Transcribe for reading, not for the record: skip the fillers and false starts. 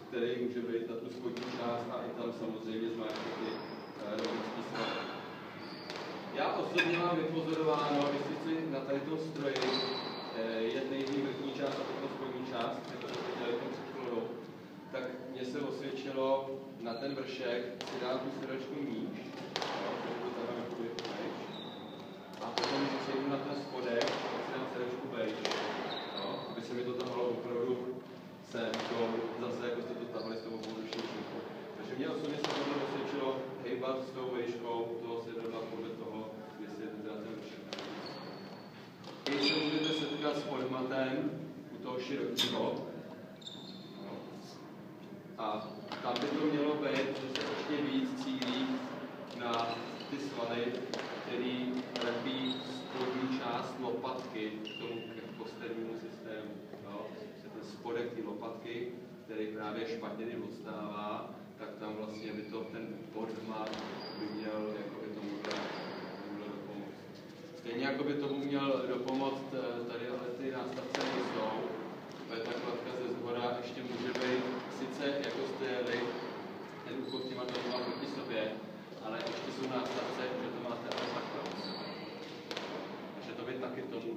který může být na tu spodní část a i tam samozřejmě zmáčknout ty rovický svaly. Já osobně mám vypozorováno, jestli si na tady tom stroji je nejdřív vrchní část a potom spodní část, jako to dělali před chvilkou, tak mně se osvědčilo na ten vršek si dát tu sedačku níž, a potom, když přejdu na ten spodek, tak si dám sedačku vejš, aby se mi to tahalo opravdu sem, zase jako jste to tahali s tou obouruční činkou. Takže mě osobně se tohle osvědčilo hejbat s tou vejškou toho sedadla podle toho, jestli je to teda ten vršek. Když se můžete setkat s podmatem u toho širokého, a tam by to mělo být, že se ještě víc cílí na ty svaly, který lepí spodní část lopatky k tomu kosternímu systému. Ten spodek té lopatky, který právě špatně odstává, tak tam vlastně by to ten podmat by měl jakoby tomu dopomoct. Stejně jako by tomu měl dopomoct tady, ale ty nástavce nejsou. Ta kladka ze zhora ještě může být, sice jako jste jeli, ten úchod těma doma proti sobě, ale ještě jsou nástavce, že to máte ale takhle. Takže to by taky tomuhle